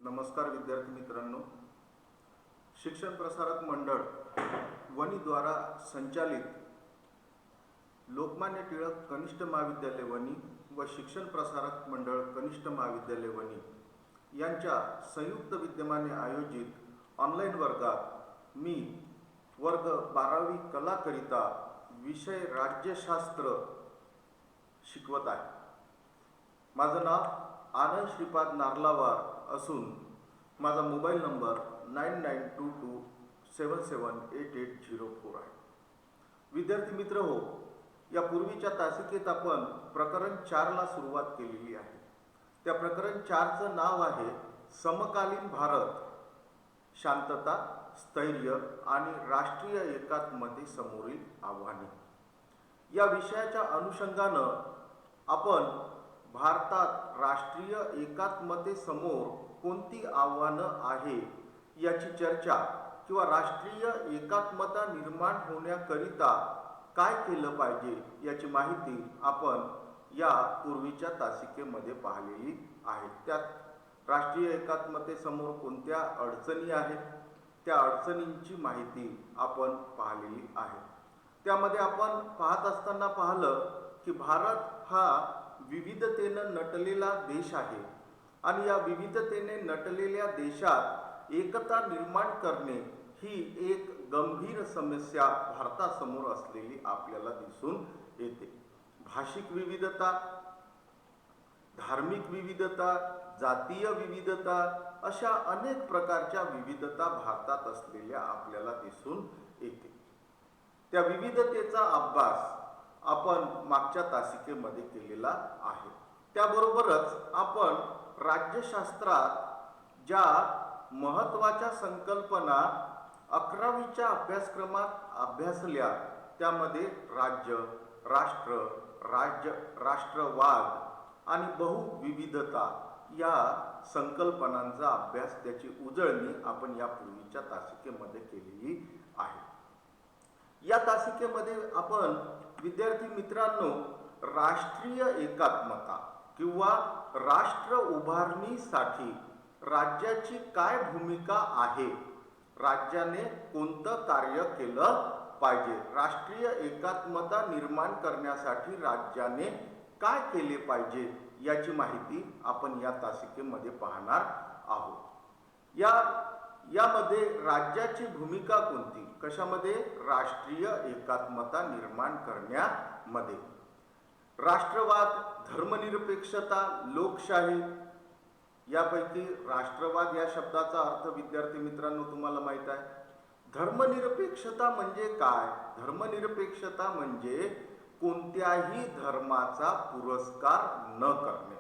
नमस्कार विद्यार्थी मित्रांनो, शिक्षण प्रसारक मंडळ वणी द्वारा संचालित लोकमान्य टिळक कनिष्ठ महाविद्यालय वणी व शिक्षण प्रसारक मंडळ कनिष्ठ महाविद्यालय वणी यांच्या संयुक्त विद्यमाने आयोजित ऑनलाईन वर्गात मी वर्ग 12वी कलाकरिता विषय राज्यशास्त्र शिकवत आहे। माझं नाव आनंद श्रीपाद नार्लावार असून माझा मोबाईल नंबर 9922778804 आहे। विद्यार्थी मित्र हो, या पूर्वीच्या तासिकेत आपण प्रकरण 4 ला सुरुवात केलेली आहे। त्या प्रकरण 4 चं नाव आहे समकालीन भारत, शांतता, स्थैर्य आणि राष्ट्रीय एकात्मते समोरील आव्हाने। या विषयाच्या अनुषंगानं आपण भारतात राष्ट्रीय एकात्मते समोर कोणती आव्हानं आहे याची चर्चा किंवा राष्ट्रीय एकात्मता निर्माण होण्याकरिता काय केलं पाहिजे याची माहिती आपण या पूर्वीच्या तासिकेमध्ये पाहिलेली आहे। त्यात राष्ट्रीय एकात्मते समोर कोणत्या अडचणी आहेत त्या अडचणींची माहिती आपण पाहिलेली आहे। त्यामध्ये आपण पाहत असताना पाहिलं की भारत हा विविधतेनं नटलेला देश आहे आणि या विविधतेने नटलेल्या देशात एकता निर्माण करणे ही एक गंभीर समस्या भारतासमोर असलेली आपल्याला दिसून येते। भाषिक विविधता, धार्मिक विविधता, जातीय विविधता अशा अनेक प्रकारच्या विविधता भारतात असलेल्या आपल्याला दिसून येते। त्या विविधतेचा अभ्यास आपण मागच्या तासिकेमध्ये केलेला आहे। त्याबरोबरच आपण राज्यशास्त्रात ज्या महत्त्वाच्या संकल्पना 11वीच्या अभ्यासक्रमात अभ्यासल्या त्यामध्ये राज्य, राष्ट्र, राष्ट्रवाद आणि बहुविविधता या संकल्पनांचा अभ्यास, त्याची उजळणी आपण या पूर्वीच्या तासिकेमध्ये केलेली आहे। या तासिकेमध्ये आपण विद्यार्थी मित्रांनो राष्ट्रीय एकात्मता किंवा राष्ट्र उभारणीसाठी राज्याची काय भूमिका आहे, राज्याने कोणतं कार्य केलं पाहिजे, राष्ट्रीय एकात्मता निर्माण करण्यासाठी राज्याने काय केले पाहिजे याची माहिती आपण या तासिकेमध्ये पाहणार आहोत। यामध्ये राज्याची भूमिका कोणती, कशामध्ये, राष्ट्रीय एकात्मता निर्माण करण्यामध्ये। राष्ट्रवाद, धर्मनिरपेक्षता, लोकशाही यापैकी राष्ट्रवाद या शब्दाचा अर्थ विद्यार्थी मित्रांनो तुम्हाला माहित आहे। धर्मनिरपेक्षता म्हणजे काय? धर्मनिरपेक्षता म्हणजे कोणत्याही धर्माचा पुरस्कार न करणे।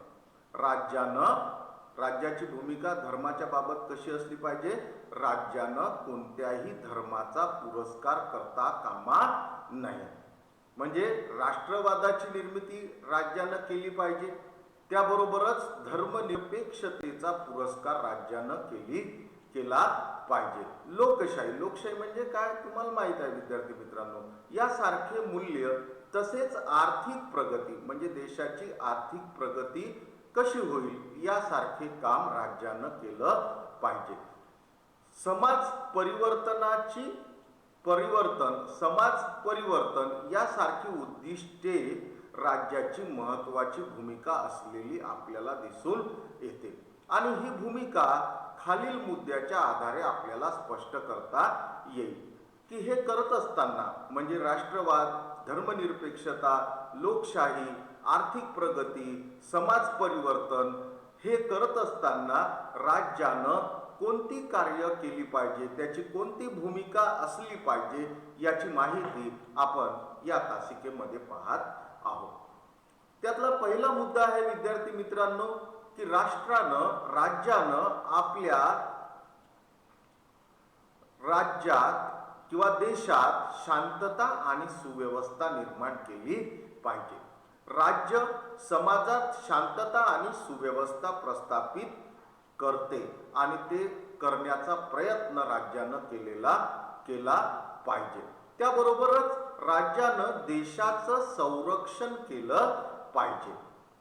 राज्याची भूमिका धर्माच्या बाबत कशी असली पाहिजे? राज्यानं कोणत्याही धर्माचा पुरस्कार करता कामा नये। म्हणजे राष्ट्रवादाची निर्मिती राज्यानं केली पाहिजे, त्याबरोबरच धर्मनिरपेक्षतेचा पुरस्कार राज्यानं केला पाहिजे। लोकशाही म्हणजे काय तुम्हाला माहित आहे विद्यार्थी मित्रांनो। यासारखे मूल्य तसेच आर्थिक प्रगती म्हणजे देशाची आर्थिक प्रगती कशी होईल यासारखे काम राज्यानं केलं पाहिजे। समाज परिवर्तन यासारखी उद्दिष्टे राज्याची महत्त्वाची भूमिका असलेली आपल्याला दिसून येते आणि ही भूमिका खालील मुद्द्याच्या आधारे आपल्याला स्पष्ट करता येईल की हे करत असताना म्हणजे राष्ट्रवाद, धर्मनिरपेक्षता, लोकशाही, आर्थिक प्रगती, समाज परिवर्तन हे करत असताना राज्यानं कोणती कार्य केली पाहिजे, त्याची कोणती भूमिका असली पाहिजे याची माहिती आपण या तासिकेमध्ये पाहत आहोत। त्यातला पहिला मुद्दा आहे विद्यार्थी मित्रांनो की राज्यानं आपल्या राज्यात किंवा देशात शांतता आणि सुव्यवस्था निर्माण केली पाहिजे। राज्य समाजात शांतता आणि सुव्यवस्था प्रस्थापित करते आणि ते करण्याचा प्रयत्न राज्यानं केला पाहिजे। त्याबरोबरच राज्यानं देशाचं संरक्षण केलं पाहिजे।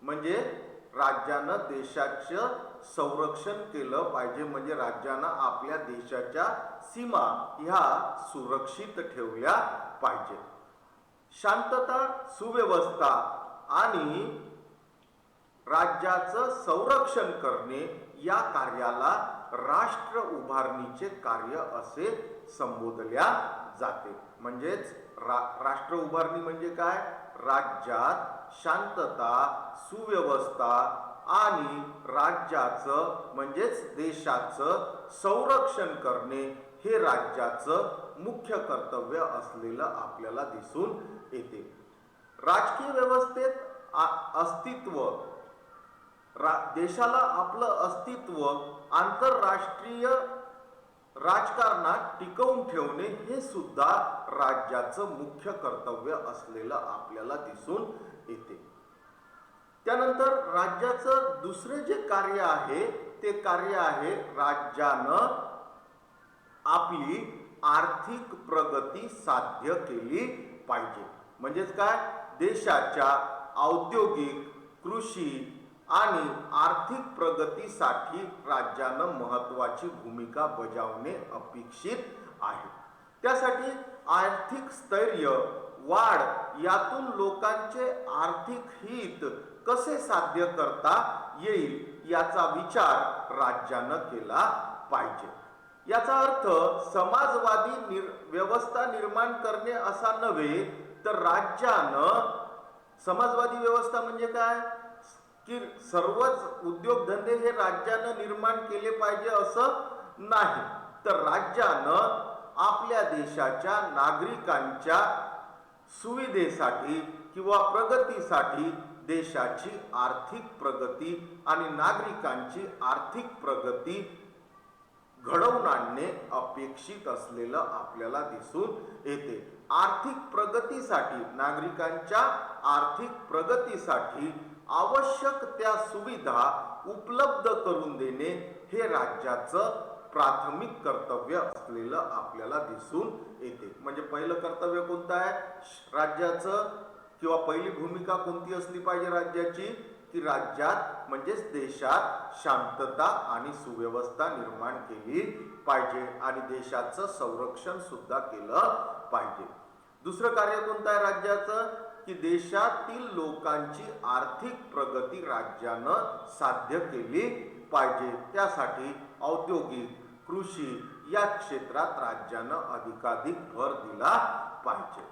म्हणजे राज्यानं देशाचं संरक्षण केलं पाहिजे, म्हणजे राज्यानं आपल्या देशाच्या सीमा ह्या सुरक्षित ठेवल्या पाहिजे. शांतता, सुव्यवस्था आणि राज्याचं संरक्षण करणे या कार्याला राष्ट्र उभारणीचे कार्य असे संबोधल्या जाते. म्हणजेच राष्ट्र उभारणी म्हणजे काय? राज्यात शांतता, सुव्यवस्था आणि राज्याचं म्हणजेच देशाचं संरक्षण करणे हे राज्याचं मुख्य कर्तव्य असलेलं आपल्याला दिसून येते. राजकीय व्यवस्थेत अस्तित्व, देशाला आपलं अस्तित्व आंतरराष्ट्रीय राजकारणात टिकवून ठेवणे हे सुद्धा राज्याचं मुख्य कर्तव्य असलेलं आपल्याला दिसून येते. त्यानंतर राज्याचं दुसरे जे कार्य आहे ते कार्य आहे राज्यानं आपली आर्थिक प्रगती साध्य केली पाहिजे. म्हणजेच काय? देशाच्या औद्योगिक, कृषी आणि आर्थिक प्रगतीसाठी राज्यानं महत्त्वाची भूमिका बजावणे अपेक्षित आहे. त्यासाठी आर्थिक स्थैर्य, वाढ यातून लोकांचे आर्थिक हित कसे साध्य करता येईल याचा विचार राज्यानं केला पाहिजे. याचा अर्थ समाजवादी व्यवस्था निर्माण करणे असा नव्हे, तर राज्यानं समाजवादी व्यवस्था म्हणजे काय की सर्वच उद्योगधंदे हे राज्यानं निर्माण केले पाहिजे असं नाही, तर राज्यानं आपल्या देशाच्या नागरिकांच्या सुविधेसाठी किंवा प्रगतीसाठी देशाची आर्थिक प्रगती आणि नागरिकांची आर्थिक प्रगती घडवून आणणे अपेक्षित असलेलं आपल्याला दिसून येते. आर्थिक प्रगतीसाठी, नागरिकांच्या आर्थिक प्रगतीसाठी आवश्यक त्या सुविधा उपलब्ध करून देणे हे राज्याचं प्राथमिक कर्तव्य असलेलं आपल्याला दिसून येते. म्हणजे पहिलं कर्तव्य कोणतं आहे राज्याचं, किंवा पहिली भूमिका कोणती असली पाहिजे राज्याची, की राज्यात म्हणजेच देशात शांतता आणि सुव्यवस्था निर्माण केली पाहिजे आणि देशाचं संरक्षण सुद्धा केलं पाहिजे. दुसरं कार्य कोणतं आहे राज्याचं, की देशातील लोकांची आर्थिक प्रगती राज्यानं साध्य केली पाहिजे. त्यासाठी औद्योगिक, कृषी या क्षेत्रात राज्यानं अधिकाधिक भर दिला पाहिजे.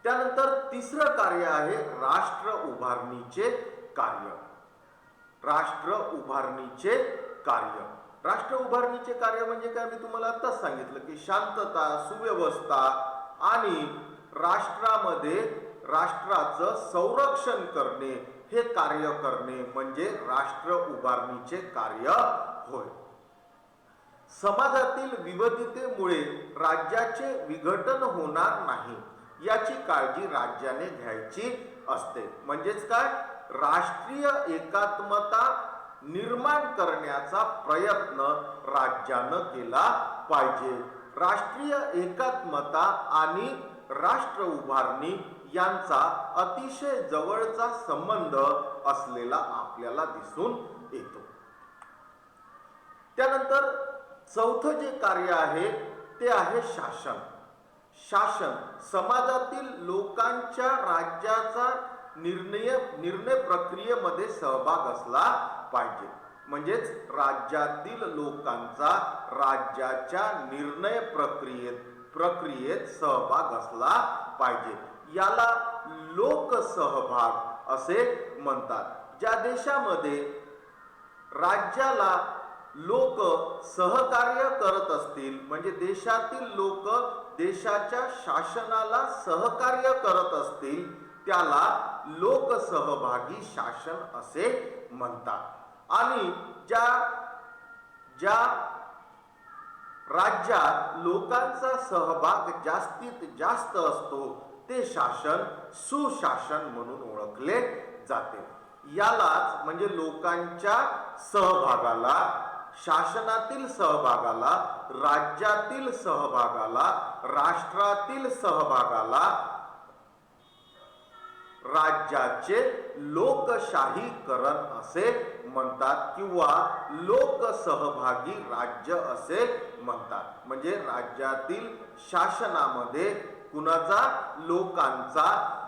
त्यानंतर तिसरं कार्य आहे राष्ट्र उभारणीचे कार्य. राष्ट्र उभारणीचे कार्य, राष्ट्र उभारणीचे कार्य म्हणजे काय? मी तुम्हाला आताच सांगितलं की शांतता, सुव्यवस्था आणि राष्ट्रामध्ये राष्ट्राचं संरक्षण करणे हे कार्य करणे म्हणजे राष्ट्र उभारणीचे कार्य होय. समाजातील विविधतेमुळे राज्याचे विघटन होणार नाही याची काळजी राज्याने घ्यायची असते. म्हणजेच काय? राष्ट्रीय एकात्मता निर्माण करण्याचा प्रयत्न राज्यानं केला पाहिजे. राष्ट्रीय एकात्मता आणि राष्ट्र उभारणी यांचा अतिशय जवळचा संबंध असलेला आपल्याला दिसून येतो. त्यानंतर चौथं जे कार्य आहे ते आहे शासन. शासन समाजातील लोकांच्या राज्याचा निर्णय प्रक्रियेमध्ये सहभाग असला पाहिजे. म्हणजेच राज्यातील लोकांचा राज्याच्या निर्णय प्रक्रियेत सहभाग असला पाहिजे. याला लोकसहभाग असे म्हणतात. ज्या देशामध्ये राज्याला लोक सहकार्य करत असतील, म्हणजे देशातील लोक देशाच्या शासनाला सहकार्य करत असतील, त्याला लोकसहभागी शासन असे म्हणतात. आणि ज्या राज्यात लोकांचा सहभाग जास्तीत जास्त असतो ते शासन सुशासन म्हणून ओळखले जाते. यालाच म्हणजे लोकांच्या सहभागाला, शासनातील सहभागाला, राज्यातील सहभागाला, राष्ट्रातील सहभागाला राज्याचे लोकशाहीकरण असे म्हणतात किंवा लोकसहभागी राज्य असे म्हणतात. म्हणजे राज्यातील शासनामध्ये कुणाचा, लोकांचा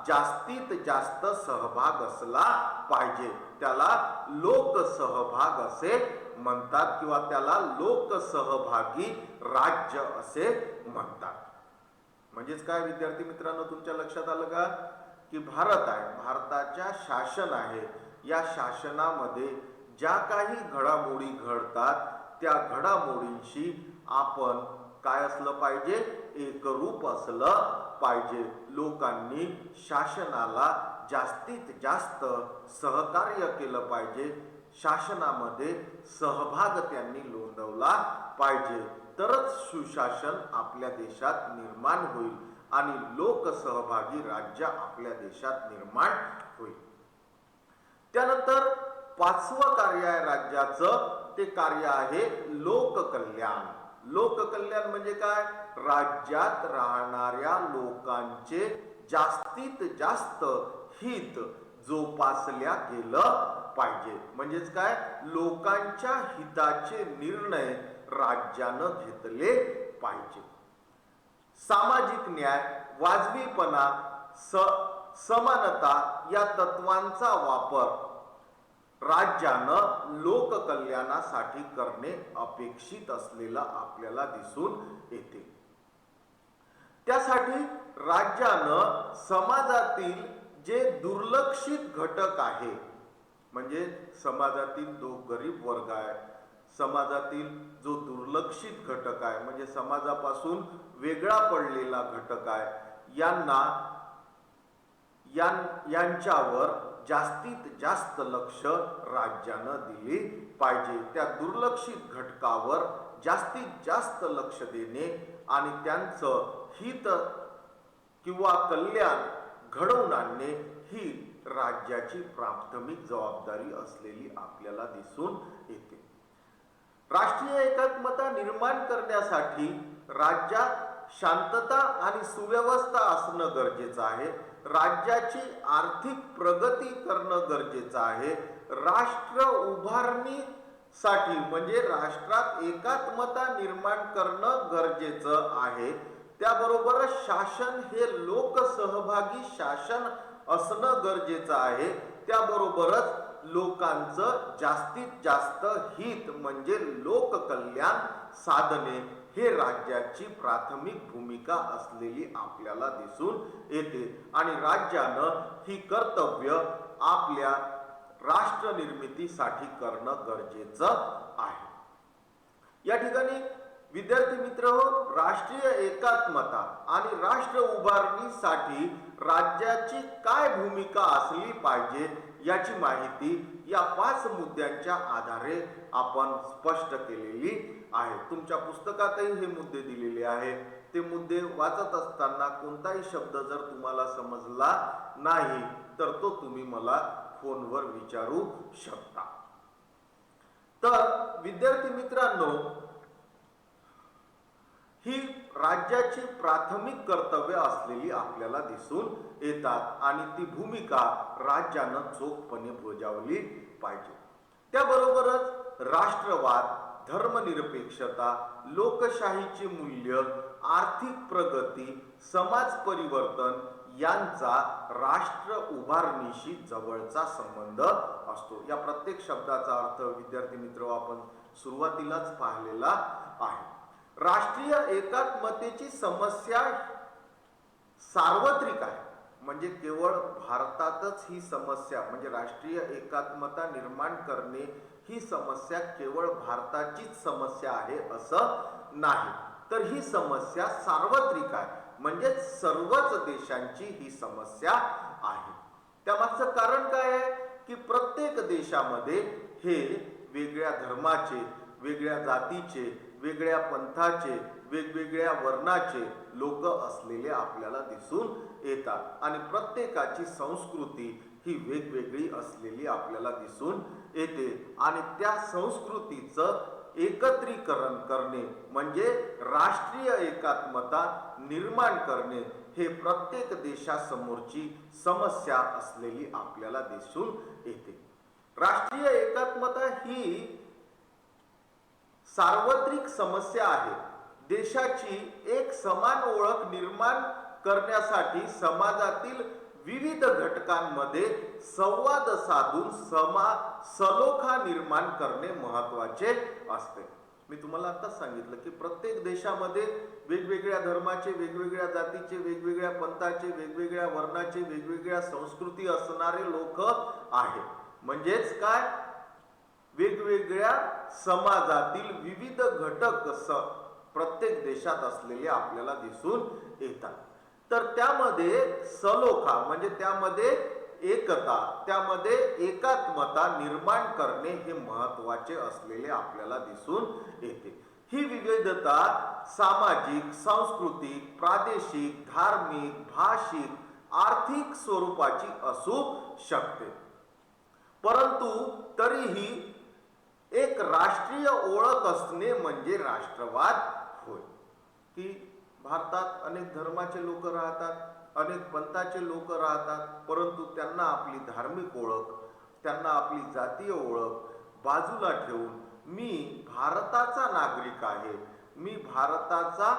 जास्तीत जास्त सहभाग असला पाहिजे, त्याला लोकसहभाग असे म्हणतात किंवा त्याला लोकसहभागी राज्य असे म्हणतात. म्हणजेच काय विद्यार्थी मित्रांनो, तुमच्या लक्षात आलं का की भारत आहे, भारताच्या शासन आहे, या शासनामध्ये ज्या काही घडामोडी घडतात त्या घडामोडींशी आपण काय असलं पाहिजे, एकरूप असलं पाहिजे. लोकांनी शासनाला जास्तीत जास्त सहकार्य केलं पाहिजे, शासनामध्ये सहभाग त्यांनी नोंदवला पाहिजे, तरच सुशासन आपल्या देशात निर्माण होईल आणि लोकसहभागी राज्य आपल्या देशात निर्माण होईल. त्यानंतर पाचवं कार्य आहे राज्याचं, ते कार्य आहे लोककल्याण. लोककल्याण म्हणजे काय, राज्यात राहणाऱ्या लोकांचे जास्तीत जास्त हित जोपासल्या गेलं पाहिजे. म्हणजेच काय, लोकांच्या हिताचे निर्णय राज्यानं घेतले पाहिजे. सामाजिक न्याय, वाजवीपणा, समानता या तत्वांचा वापर राज्यानं लोककल्याणासाठी करणे अपेक्षित असलेलं आपल्याला दिसून येते. त्यासाठी राज्यानं समाजातील जे दुर्लक्षित घटक आहे, म्हणजे समाजातील जो गरीब वर्ग आहे, समाजातील जो दुर्लक्षित घटक आहे, म्हणजे समाजापासून वेगळा पडलेला घटक आहे, यांच्यावर जास्तीत जास्त लक्ष राज्यानं दिले पाहिजे. त्या दुर्लक्षित घटकावर जास्तीत जास्त लक्ष देणे आणि त्यांचं हित किंवा कल्याण घडवून आणणे ही राज्याची प्राथमिक जबाबदारी असलेली आपल्याला दिसून येते. राष्ट्रीय एकात्मता निर्माण करण्यासाठी राज्यात शांतता आणि सुव्यवस्था असणं गरजेचं आहे. राज्याची आर्थिक प्रगती करणं गरजेचं आहे. राष्ट्र उभारणीसाठी म्हणजे राष्ट्रात एकात्मता निर्माण करणं गरजेचं आहे. त्याबरोबरच शासन हे लोकसहभागी शासन असणं गरजेचं आहे. त्याबरोबरच लोकांचं जास्तीत जास्त हित म्हणजे लोककल्याण साधने हे राज्याची प्राथमिक भूमिका असलेली आपल्याला दिसून येते आणि राज्यानं ही कर्तव्य आपल्या राष्ट्र निर्मितीसाठी करणं गरजेचं आहे. या ठिकाणी विद्यार्थी मित्र हो, राष्ट्रीय एकात्मता आणि राष्ट्र उभारणीसाठी राज्याची काय भूमिका असली पाहिजे याची माहिती या 5 मुद्द्यांच्या आधारे आपण स्पष्ट केलेली आहे. तुमच्या पुस्तकातही हे मुद्दे दिलेले आहेत. ते मुद्दे वाचत असताना कोणताही शब्द जर तुम्हाला समजला नाही तर तो तुम्ही मला फोनवर विचारू शकता. तर विद्यार्थी मित्रांनो, ही राज्याची प्राथमिक कर्तव्य असलेली आपल्याला दिसून येतात आणि ती भूमिका राज्यानं चोखपणे बजावली पाहिजे. त्याबरोबरच राष्ट्रवाद, धर्मनिरपेक्षता, लोकशाहीची मूल्य, आर्थिक प्रगती, समाज परिवर्तन यांचा राष्ट्र उभारणीशी जवळचा संबंध असतो. या प्रत्येक शब्दाचा अर्थ विद्यार्थी मित्र आपण सुरुवातीलाच पाहिलेला आहे. राष्ट्रीय एकात्मतेची समस्या सार्वत्रिक आहे, म्हणजे केवळ भारतातच ही समस्या म्हणजे राष्ट्रीय एकात्मता निर्माण करणे ही समस्या केवळ भारताचीच समस्या आहे असं नाही, तर ही समस्या सार्वत्रिक आहे, म्हणजे सर्वच देशांची ही समस्या आहे. त्यामागचं कारण काय आहे की प्रत्येक देशामध्ये हे वेगळ्या धर्माचे, वेगळ्या जातीचे, वेगळ्या पंथाचे, वेगवेगळ्या वर्णाचे लोक असलेले आपल्याला दिसून येतात आणि प्रत्येकाची संस्कृती ही वेगवेगळी असलेली आपल्याला दिसून येते आणि त्या संस्कृतीचं एकत्रीकरण करणे म्हणजे राष्ट्रीय एकात्मता निर्माण करणे हे प्रत्येक देशासमोरची समस्या असलेली आपल्याला दिसून येते. राष्ट्रीय एकात्मता ही सार्वत्रिक समस्या आहे. देशाची एक समान ओळख निर्माण करण्यासाठी समाजातील विविध घटकांमध्ये संवाद साधून सलोखा निर्माण करणे महत्त्वाचे असते. मी तुम्हाला आताच सांगितलं की प्रत्येक देशामध्ये वेगवेगळ्या धर्माचे, वेगवेगळ्या जातीचे, वेगवेगळ्या पंथाचे, वेगवेगळ्या वर्णाचे, वेगवेगळ्या संस्कृती असणारे लोक आहेत. म्हणजेच काय, वेगवेगळ्या समाजातील विविध घटक प्रत्येक देशात असलेले आपल्याला दिसून येतात. तर त्यामध्ये सलोखा म्हणजे त्यामध्ये एकता, त्यामध्ये एकात्मता निर्माण करणे हे महत्त्वाचे असलेले आपल्याला दिसून येते. ही विविधता सामाजिक, सांस्कृतिक, प्रादेशिक, धार्मिक, भाषिक, आर्थिक स्वरूपाची असू शकते. परंतु तरीही एक राष्ट्रीय ओळख असणे म्हणजे राष्ट्रवाद होय. की भारतात अनेक धर्माचे लोक राहतात, अनेक पंथाचे लोक राहतात, परंतु त्यांना आपली धार्मिक ओळख, त्यांना आपली जातीय ओळख बाजूला ठेवून मी भारताचा नागरिक आहे, मी भारताचा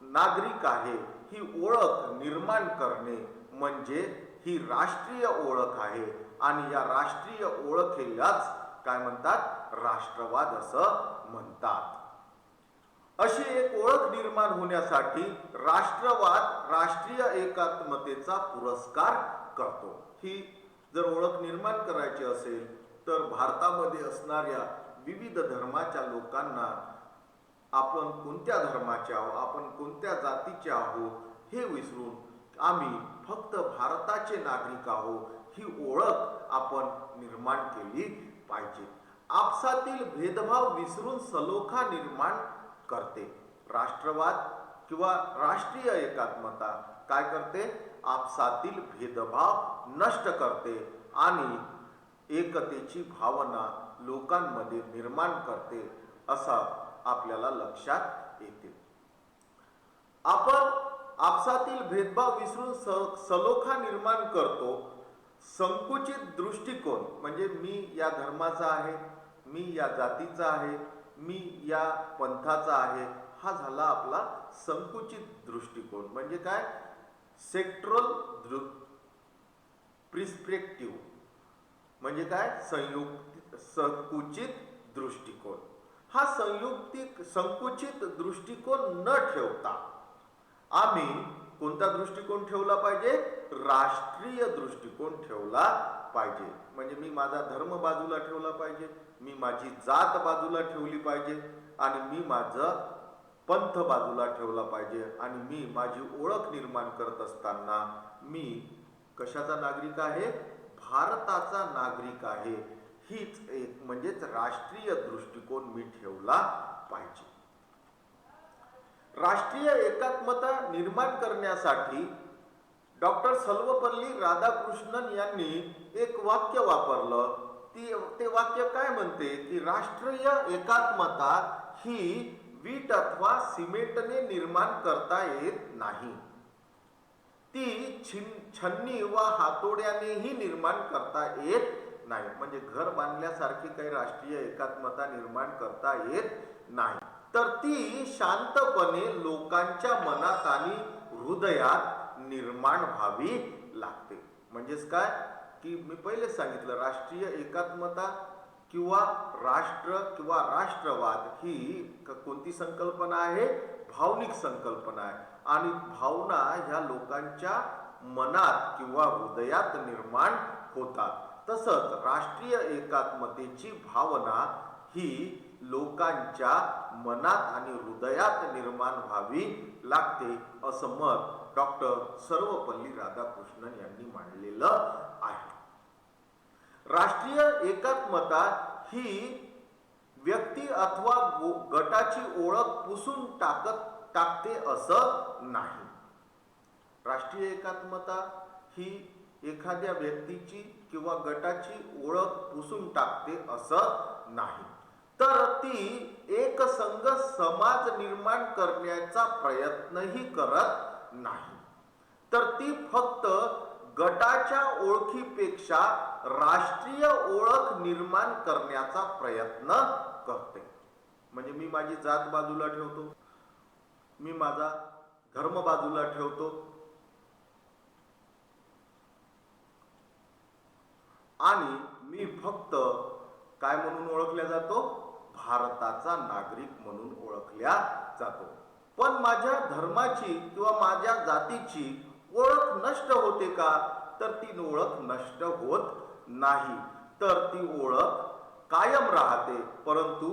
नागरिक आहे ही ओळख निर्माण करणे म्हणजे ही राष्ट्रीय ओळख आहे. आणि या राष्ट्रीय ओळखीलाच काय म्हणतात, राष्ट्रवाद असं म्हणतात. अशी एक ओळख निर्माण होण्यासाठी राष्ट्रवाद राष्ट्रीय एकात्मतेचा पुरस्कार करतो. ही जर ओळख निर्माण करायची असेल तर भारतामध्ये असणाऱ्या विविध धर्माच्या लोकांना आपण कोणत्या धर्माचे आहोत, आपण कोणत्या जातीचे आहोत हे विसरून आम्ही फक्त भारताचे नागरिक आहोत ही ओळख आपण निर्माण केली पाहिजे. आपसातील भेदभाव विसरून सलोखा निर्माण करते. राष्ट्रवाद किंवा राष्ट्रीय एकात्मता काय करते, आपसातील भेदभाव नष्ट करते आणि एकतेची भावना लोकांमध्ये निर्माण करते असं आपल्याला लक्षात येते. आपण आपसातील भेदभाव विसरून सलोखा निर्माण करतो. संकुचित दृष्टिकोन म्हणजे मी या धर्माचा आहे, मी या जातीचा आहे, मी या पंथाचा आहे, हा झाला आपला संकुचित दृष्टिकोन. म्हणजे काय, सेक्टरल प्रिस्पेक्टिव्ह म्हणजे काय, संकुचित दृष्टिकोन. हा संकुचित दृष्टिकोन न ठेवता आम्ही कोणता दृष्टिकोन ठेवला पाहिजे, राष्ट्रीय दृष्टिकोन ठेवला पाहिजे. म्हणजे मी माझा धर्म बाजूला ठेवला पाहिजे, मी माझी जात बाजूला ठेवली पाहिजे आणि मी माझं पंथ बाजूला ठेवला पाहिजे. आणि मी माझी ओळख निर्माण करत असताना मी कशाचा नागरिक आहे, भारताचा नागरिक आहे. हीच एक म्हणजेच राष्ट्रीय दृष्टिकोन मी ठेवला पाहिजे. राष्ट्रीय एकात्मता निर्माण करण्यासाठी डॉक्टर सर्वपल्ली राधाकृष्णन यांनी एक वाक्य वापरलं. ते वाक्य काय म्हणते की राष्ट्रीय एकात्मता ही वीट अथवा सिमेंटने निर्माण करता येत नाही, ती छन्नी व हातोड्यानेही निर्माण करता येत नाही. म्हणजे घर बांधल्यासारखी काही राष्ट्रीय एकात्मता निर्माण करता येत नाही, तर ती शांतपणे लोकांच्या मनात आणि हृदयात निर्माण व्हावी लागते. म्हणजेच काय की मी पहिले सांगितलं, राष्ट्रीय एकात्मता किंवा राष्ट्र किंवा राष्ट्रवाद ही कोणती संकल्पना आहे, भावनिक संकल्पना आहे. आणि भावना ह्या लोकांच्या मनात किंवा हृदयात निर्माण होतात. तसंच राष्ट्रीय एकात्मतेची भावना ही लोकांच्या मनात आणि हृदयात निर्माण व्हावी लागते असं मत डॉक्टर सर्वपल्ली राधाकृष्णन यांनी मांडलेलं आहे. राष्ट्रीय एकात्मता ही व्यक्ती अथवा गटाची ओळख पुसून टाकते असं नाही. राष्ट्रीय एकात्मता ही एखाद्या व्यक्तीची किंवा गटाची ओळख पुसून टाकते असं नाही, तर ती एक संघ समाज निर्माण करण्याचा प्रयत्नही करत नाही. तर ती फक्त गटाच्या ओळखीपेक्षा राष्ट्रीय ओळख निर्माण करण्याचा प्रयत्न करते. म्हणजे मी माझी जात बाजूला ठेवतो, मी माझा धर्म बाजूला ठेवतो आणि मी फक्त काय म्हणून ओळखल्या जातो? भारताचा नागरिक म्हणून ओळखल्या जातो. पण माझ्या धर्माची किंवा माझ्या जातीची ओळख नष्ट होते का? तर ती ओळख नष्ट होत नाही, तर ती ओळख कायम राहते. परंतु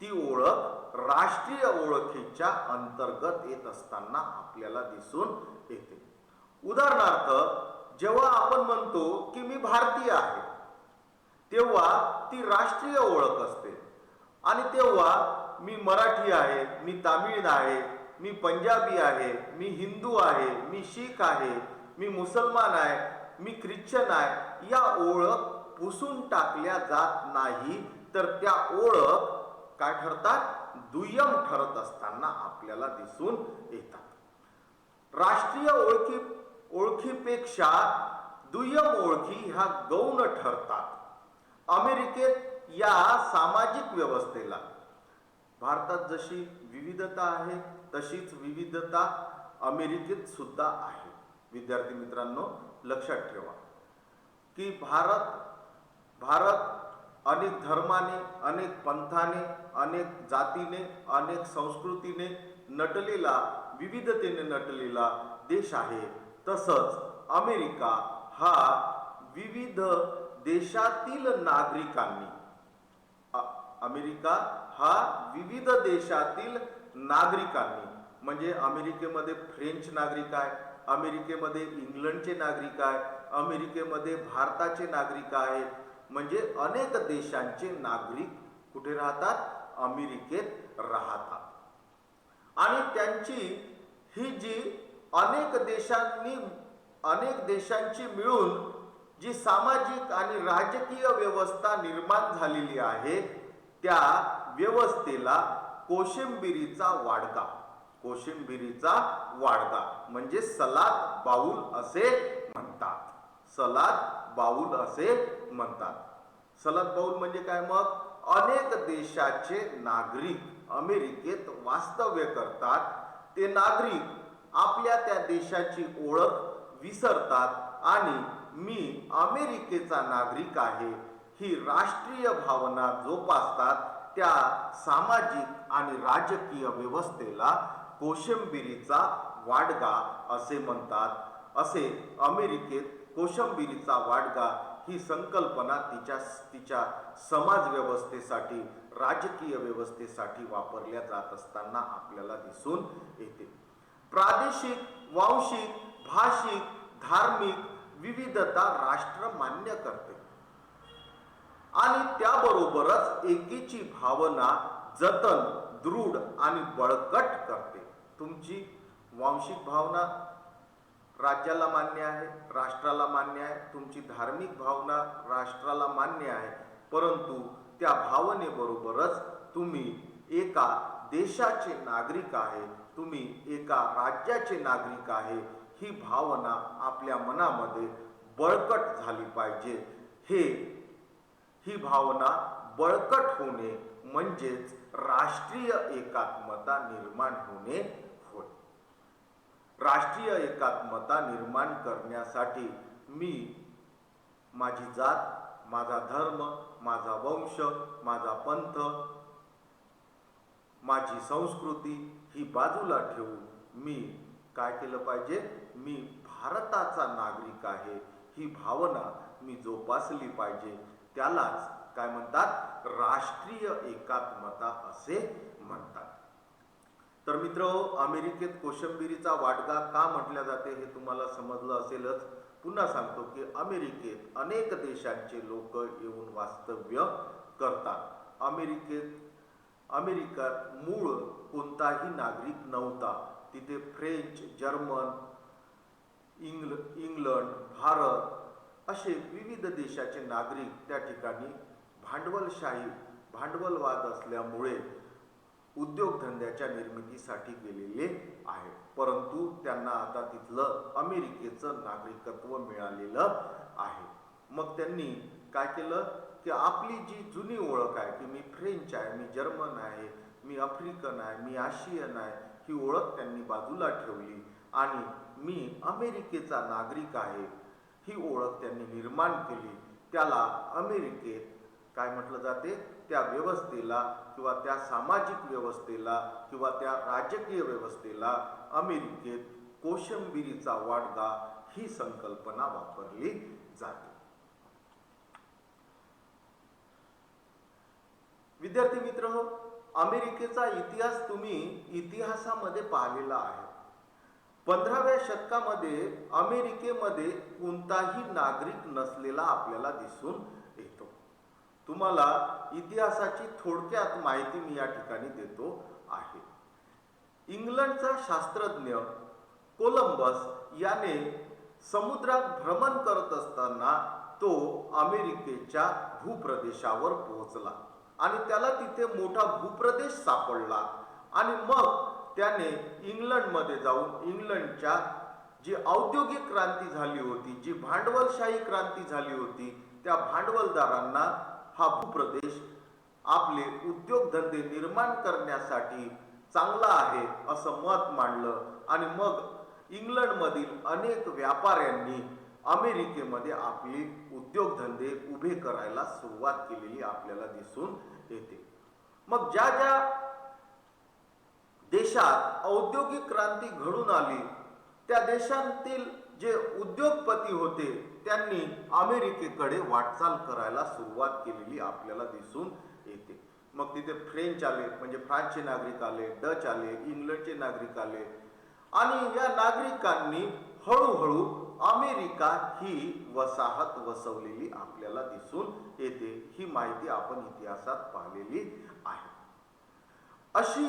ती ओळख राष्ट्रीय ओळखीच्या अंतर्गत येत असताना आपल्याला दिसून येते. उदाहरणार्थ, जेव्हा आपण म्हणतो की मी भारतीय आहे, तेव्हा ती राष्ट्रीय ओळख असते. आणि तेव्हा मी मराठी आहे, मी तामिळ आहे, मी पंजाबी आहे, मी हिंदू आहे, मी शीख आहे, मी मुसलमान आहे, मी ख्रिश्चन आहे, या ओळख पुसून टाकल्या जात नाही, तर त्या ओळख काय ठरतात? दुय्यम ठरत असताना आपल्याला दिसून येतात. राष्ट्रीय ओळखीपेक्षा दुय्यम ओळखी ह्या गौण ठरतात. अमेरिकेत या सामाजिक व्यवस्थेला, भारतात जशी विविधता आहे तशीच विविधता अमेरिकेत सुद्धा आहे. विद्यार्थी मित्रांनो, लक्षात ठेवा की भारत अनेक धर्माने, अनेक पंथाने, अनेक जातीने, अनेक संस्कृतीने नटलेला, विविधतेने नटलेला देश आहे. तसंच अमेरिका हा विविध देशातील नागरिकांनी, अमेरिका हा विविध देशातील नागरिकांनी, म्हणजे अमेरिकेमध्ये फ्रेंच नागरिक आहे, अमेरिकेमध्ये इंग्लंडचे नागरिक आहे, अमेरिकेमध्ये भारताचे नागरिक आहेत. म्हणजे अनेक देशांचे नागरिक कुठे राहतात? अमेरिकेत राहतात. आणि त्यांची ही जी अनेक देशांची मिळून जी सामाजिक आणि राजकीय व्यवस्था निर्माण झालेली आहे, त्या व्यवस्थेला कोशिंबिरीचा वाडगा म्हणजे सलाद बाउल असे म्हणतात. सलाद बाउल असे म्हणतात. सलाद बाउल म्हणजे काय? मग अनेक देशाचे नागरिक अमेरिकेत वास्तव्य करतात. ते नागरिक आपल्या त्या देशाची ओळख विसरतात आणि मी अमेरिकेचा नागरिक आहे ही राष्ट्रीय भावना जोपासतात. त्या सामाजिक आणि राजकीय व्यवस्थेला कोशिंबिरीचा वाडगा असे म्हणतात. असे अमेरिकेत कोशिंबिरीचा वाडगा ही संकल्पना तिच्या समाज व्यवस्थेसाठी, राजकीय व्यवस्थेसाठी वापरल्या जात असताना आपल्याला दिसून येते. प्रादेशिक, वांशिक, भाषिक, धार्मिक विविधता राष्ट्र मान्य करते आणि त्याबरोबरच एकीची भावना जतन, दृढ आणि बळकट करते. तुमची वांशिक भावना राज्याला मान्य आहे, राष्ट्राला मान्य आहे. तुमची धार्मिक भावना राष्ट्राला मान्य आहे, परंतु त्या भावनेबरोबरच तुम्ही एका देशाचे नागरिक आहे, तुम्ही एका राज्याचे नागरिक आहे, ही भावना आपल्या मनामध्ये बळकट झाली पाहिजे. ही भावना बळकट होणे म्हणजेच राष्ट्रीय एकात्मता निर्माण होणे होय. राष्ट्रीय एकात्मता निर्माण करण्यासाठी मी माझी जात, माझा धर्म, माझा वंश, माझा पंथ, माझी संस्कृती ही बाजूला ठेवून मी काय केलं पाहिजे? मी भारताचा नागरिक आहे ही भावना मी जोपासली पाहिजे. त्यालाच काय म्हणतात? राष्ट्रीय एकात्मता असे म्हणतात. तर मित्रहो, अमेरिकेत कोशिंबिरीचा वाडगा का म्हटल्या जाते हे तुम्हाला समजलं असेलच. पुन्हा सांगतो की अमेरिकेत अनेक देशांचे लोक येऊन वास्तव्य करतात. अमेरिकेत मूळ कोणताही नागरिक नव्हता. तिथे फ्रेंच, जर्मन, इंग्लंड, भारत असे विविध देशाचे नागरिक त्या ठिकाणी भांडवलवाद असल्यामुळे उद्योगधंद्याच्या निर्मितीसाठी गेलेले आहे, परंतु त्यांना आता तिथलं अमेरिकेचं नागरिकत्व मिळालेलं आहे. मग त्यांनी काय केलं की आपली जी जुनी ओळख आहे की मी फ्रेंच आहे, मी जर्मन आहे, मी आफ्रिकन आहे, मी आशियन आहे, ही ओळख त्यांनी बाजूला ठेवली आणि मी अमेरिकेचा नागरिक आहे ही ओळख त्यांनी निर्माण केली. त्याला अमेरिकेत काय म्हटलं जाते, त्या व्यवस्थेला किंवा त्या सामाजिक व्यवस्थेला किंवा त्या राजकीय व्यवस्थेला अमेरिकेत कोशिंबिरीचा वाडगा ही संकल्पना वापरली जाते. विद्यार्थी मित्र हो, अमेरिकेचा इतिहास तुम्ही इतिहासामध्ये पाहिलेला आहे. 15व्या शतकामध्ये अमेरिकेमध्ये कोणताही नागरिक नसलेला आपल्याला दिसून येतो. तुम्हाला इतिहासाची थोडक्यात माहिती मी या ठिकाणी देतो आहे. इंग्लंडचा शास्त्रज्ञ कोलंबस याने समुद्रात भ्रमण करत असताना तो अमेरिकेच्या भूप्रदेशावर पोहोचला आणि त्याला तिथे मोठा भूप्रदेश सापडला आणि मग त्याने इंग्लंडमध्ये जाऊन इंग्लंडच्या जी औद्योगिक क्रांती झाली होती, जी भांडवलशाही क्रांती झाली होती, त्या भांडवलदारांना हा भूप्रदेश आपले उद्योगधंदे निर्माण करण्यासाठी चांगला आहे असं मत मांडलं आणि मग इंग्लंडमधील अनेक व्यापाऱ्यांनी अमेरिकेमध्ये आपले उद्योगधंदे उभे करायला सुरुवात केलेली आपल्याला दिसून येते. मग ज्या ज्या देशात औद्योगिक क्रांती घडून आली त्या देशांतील जे उद्योगपती होते त्यांनी अमेरिकेकडे वाटचाल करायला सुरुवात केलेली आपल्याला दिसून येते. मग तिथे फ्रेंच आले, म्हणजे फ्रान्सचे नागरिक आले, डच आले, इंग्लंडचे नागरिक आले आणि या नागरिकांनी हळूहळू अमेरिका ही वसाहत वसवलेली आपल्याला दिसून येते. ही माहिती आपण इतिहासात पाहिलेली आहे. अशी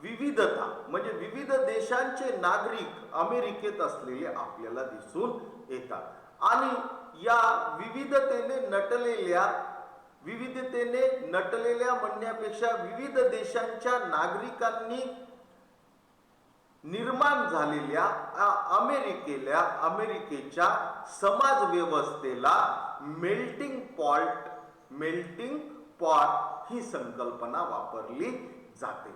विविधता म्हणजे विविध देशांचे नागरिक अमेरिकेत असलेले आपल्याला दिसून येतात आणि या विविधतेने नटलेल्या म्हणण्यापेक्षा विविध देशांच्या नागरिकांनी निर्माण झालेल्या अमेरिकेच्या समाज व्यवस्थेला मेल्टिंग पॉट ही संकल्पना वापरली जाते.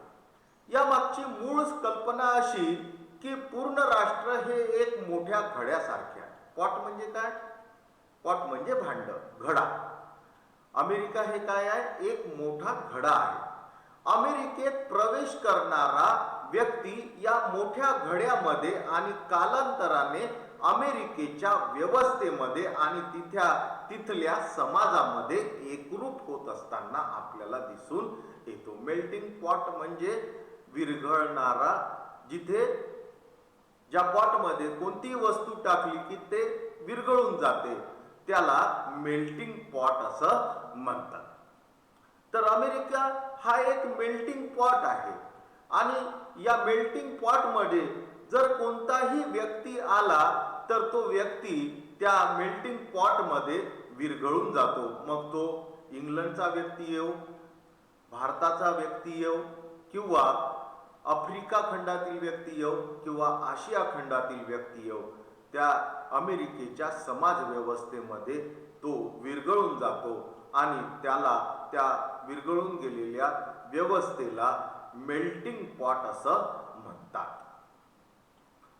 या मागची मूळ कल्पना अशी की पूर्ण राष्ट्र हे एक मोठ्या घड्यासारखे आहे. पॉट म्हणजे काय? पॉट म्हणजे भांड, घडा. अमेरिका हे काय आहे? एक मोठा घडा आहे. अमेरिकेत प्रवेश करणारा व्यक्ती या मोठ्या घड्यामध्ये आणि कालांतराने अमेरिकेच्या व्यवस्थेमध्ये आणि तिथल्या समाजामध्ये एकरूप होत असताना आपल्याला दिसून येतो. मेल्टिंग पॉट म्हणजे विरघळणारा, जिथे ज्या पॉटमध्ये कोणतीही वस्तू टाकली की ते विरघळून जाते त्याला मेल्टिंग पॉट असं म्हणतात. तर अमेरिका हा एक मेल्टिंग पॉट आहे आणि या मेल्टिंग पॉट मध्ये जर कोणताही व्यक्ती आला तर तो व्यक्ती त्या मेल्टिंग पॉट मध्ये विरघळून जातो. मग तो इंग्लंडचा व्यक्ती येऊ, भारताचा व्यक्ती येऊ किंवा आफ्रिका खंडातील व्यक्ती येऊ किंवा आशिया खंडातील व्यक्ती येऊ, त्या अमेरिकेच्या समाज व्यवस्थेमध्ये तो विरघळून जातो आणि त्याला त्या विरघळून गेलेल्या व्यवस्थेला मेल्टिंग पॉट असं म्हणतात.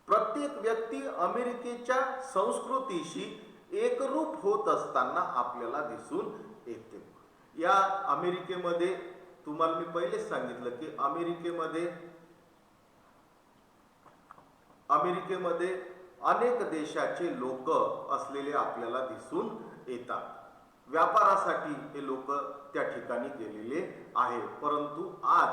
प्रत्येक व्यक्ती अमेरिकेच्या संस्कृतीशी एकरूप होत असताना आपल्याला दिसून येते. या अमेरिकेमध्ये तुम्हाला मी पहिलेच सांगितलं की अमेरिकेमध्ये अनेक देशाचे लोक असलेले आपल्याला दिसून येतात. व्यापारासाठी हे लोक त्या ठिकाणी गेलेले आहे, परंतु आज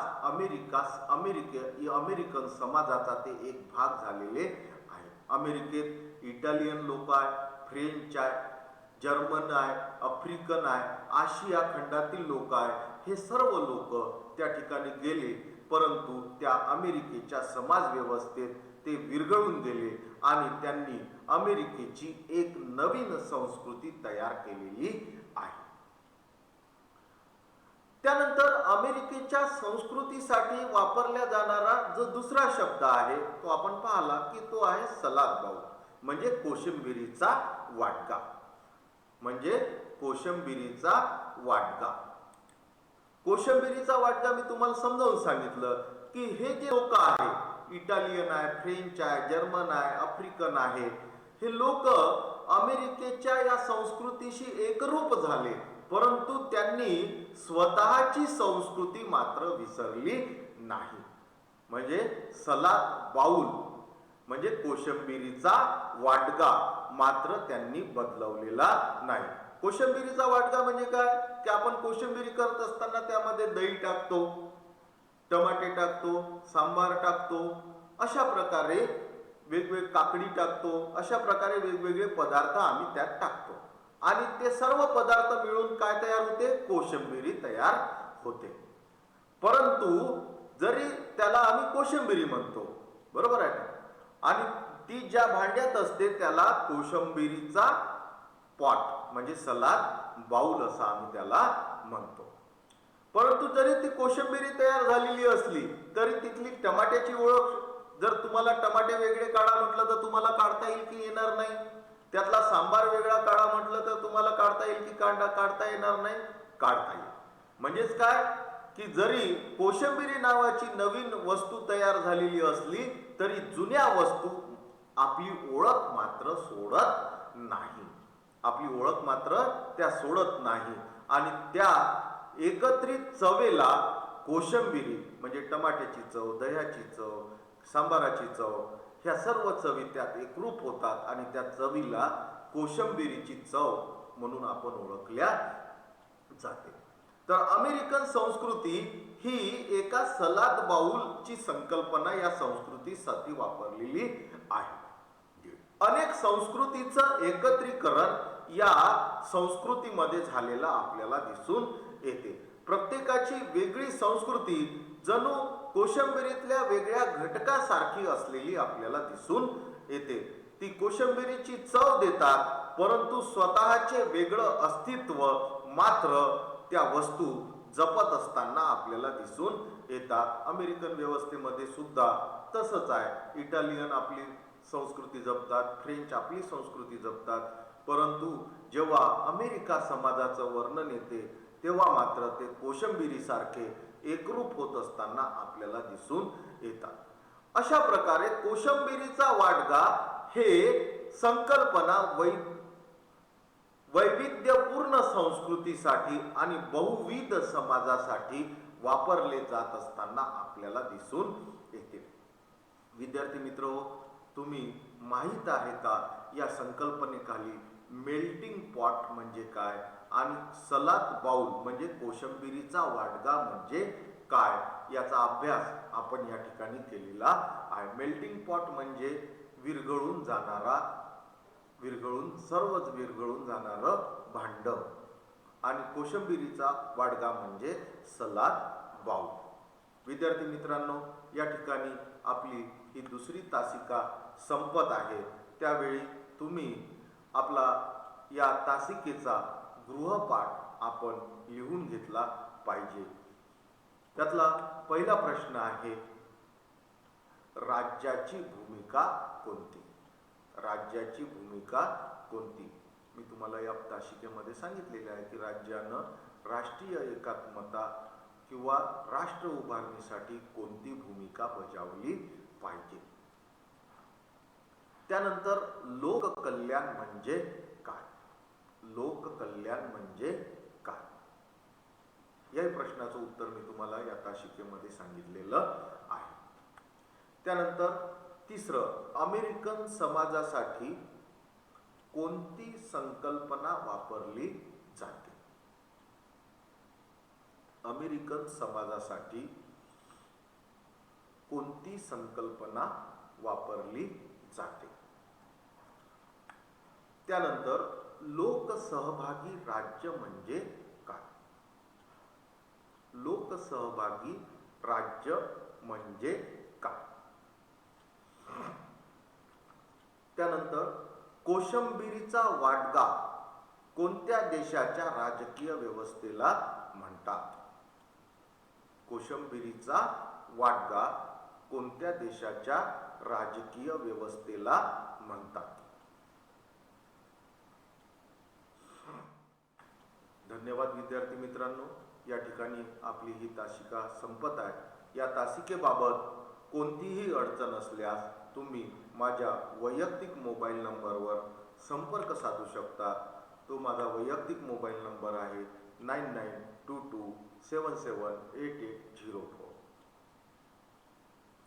अमेरिकन समाजाचा ते एक भाग झालेले आहे. अमेरिकेत इटालियन लोक आहे, फ्रेंच आहे, जर्मन आहे, आफ्रिकन आहे, आशिया खंडातील लोक आहे. हे सर्व लोक त्या ठिकाणी गेले, परंतु त्या अमेरिकेच्या समाज व्यवस्थेत ते विरघळून गेले आणि त्यांनी अमेरिकेची एक नवीन संस्कृती तयार केलेली आहे. त्यानंतर अमेरिकेच्या संस्कृतीसाठी वापरला जाणारा जो दुसरा शब्द आहे तो आपण पाहिला की तो आहे सलाद बाउल, म्हणजे कोशिंबिरीचा वाटका. म्हणजे कोशिंबिरीचा वाटका. कोशिंबिरीचा वाटका मी तुम्हाला समजावून सांगितलं की हे जे लोक आहेत, इटालियन आहे, फ्रेंच आहे, जर्मन आहे, आफ्रिकन आहे, हे लोक अमेरिकेच्या या संस्कृतीशी एकरूप झाले, परंतु त्यांनी स्वतःची संस्कृती मात्र विसरली नाही. म्हणजे सलाद बाउल म्हणजे कोशिंबिरीचा वाटका मात्र त्यांनी बदलवलेला नाही. कोशिंबिरीचा वाटका म्हणजे काय की आपण कोशिंबिरी करत असताना त्यामध्ये दही टाकतो, टमाटे टाकतो, सांबार टाकतो, अशा प्रकारे वेगवेगळे काकडी टाकतो, अशा प्रकारे वेगवेगळे पदार्थ आम्ही त्यात टाकतो आणि ते सर्व पदार्थ मिळून काय तयार होते, कोशिंबिरी तयार होते. परंतु जरी त्याला आम्ही कोशिंबिरी म्हणतो, बरोबर आहे ना, आणि ती ज्या भांड्यात असते त्याला कोशिंबिरीचा पॉट म्हणजे सलाद बाउल असं आम्ही त्याला म्हणतो. परंतु जरी ती कोशिंबिरी तयार झालेली असली तरी तिथली टमाट्याची ओळख, जर तुम्हाला टमाटे वेगळे काढा म्हटलं तर तुम्हाला काढता येईल की येणार नाही, त्यातला सांबार वेगळा काढा म्हटलं तर तुम्हाला काढता येईल की काढता येणार नाही, काढता येईल. म्हणजेच काय की जरी कोशिंबिरी नावाची नवीन वस्तू तयार झालेली असली तरी जुन्या वस्तू आपली ओळख मात्र सोडत नाही, आपली ओळख मात्र त्या सोडत नाही आणि त्या एकत्रित चवेला कोशिंबिरी म्हणजे टमाट्याची चव, दह्याची चव, सांबाराची चव, ह्या सर्व चवी त्यात एकरूप होतात आणि त्या चवीला कोशिंबिरीची चव म्हणून आपण ओळखल्या जाते. तर अमेरिकन संस्कृती ही एका सलाद बाउलची संकल्पना या संस्कृतीसाठी वापरलेली आहे. अनेक संस्कृतीचं एकत्रीकरण या संस्कृतीमध्ये झालेलं आपल्याला दिसून येते. प्रत्येकाची वेगळी संस्कृती जणू कोशिंबिरीतल्या वेगळ्या घटकासारखी असलेली आपल्याला दिसून येते. ती कोशिंबिरीची चव देतात, परंतु स्वतःचे वेगळं अस्तित्व मात्र त्या वस्तू जपत असताना आपल्याला दिसून येतात. अमेरिकन व्यवस्थेमध्ये सुद्धा तसंच आहे. इटालियन आपली संस्कृती जपतात, फ्रेंच आपली संस्कृती जपतात, परंतु जेव्हा अमेरिका समाजाचं वर्णन येते तेव्हा मात्र ते कोशिंबिरीसारखे एकरूप होत असताना आपल्याला दिसून येतात. अशा प्रकारे कोशिंबिरीचा वाटका हे संकल्पना वैविध्यपूर्ण संस्कृतीसाठी आणि बहुविध समाजासाठी वापरले जात असताना आपल्याला दिसून येते. विद्यार्थी मित्र, तुम्ही माहित आहे का या संकल्पनेखाली मेल्टिंग पॉट म्हणजे काय आणि सलाद बाउल म्हणजे कोशिंबिरीचा वाटका म्हणजे काय याचा अभ्यास आपण या ठिकाणी केलेला आहे. मेल्टिंग पॉट म्हणजे सर्वच विरघळून जाणारं भांड आणि कोशिंबिरीचा वाटका म्हणजे सलाद बाउल. विद्यार्थी मित्रांनो, या ठिकाणी आपली ही दुसरी तासिका संपत आहे. त्यावेळी तुम्ही आपला या तासिकेचा गृहपाठ आपण लिहून घेतला पाहिजे. त्यातला पहिला प्रश्न आहे, राज्याची भूमिका कोणती? राज्याची भूमिका कोणती? मी तुम्हाला या तासिकेमध्ये सांगितलेले आहे की राज्यानं राष्ट्रीय एकात्मता किंवा राष्ट्र उभारणीसाठी कोणती भूमिका बजावली पाहिजे. त्यानंतर लोककल्याण म्हणजे काय? लोककल्याण म्हणजे काय या प्रश्नाचं उत्तर मी तुम्हाला या तासिकेमध्ये सांगितलेलं आहे. त्यानंतर तिसरं, अमेरिकन समाजासाठी कोणती संकल्पना वापरली जाते? अमेरिकन समाजासाठी कोणती संकल्पना वापरली जाते? त्यानंतर लोकसहभागी राज्य म्हणजे काय? लोकसहभागी राज्य म्हणजे काय? त्यानंतर कोशिंबिरीचा वाटका कोणत्या देशाच्या राजकीय व्यवस्थेला म्हणतात? कोशिंबिरीचा वाडगा कोणत्या देशाच्या राजकीय व्यवस्थेला म्हणतात? धन्यवाद विद्यार्थी मित्रांनो. या ठिकाणी आपली ही तासिका संपत आहे. या तासिकेबाबत कोणतीही अडचण असल्यास तुम्ही माझ्या वैयक्तिक मोबाईल नंबरवर संपर्क साधू शकता. तो माझा वैयक्तिक मोबाईल नंबर आहे 9922778804.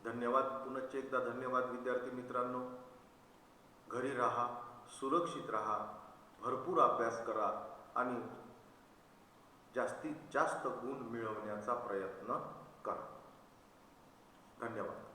धन्यवाद. पुनश्च एकदा धन्यवाद विद्यार्थी मित्रांनो. घरी राहा, सुरक्षित राहा, भरपूर अभ्यास करा आणि जास्तीत जास्त गुण मिळवण्याचा प्रयत्न करा. धन्यवाद.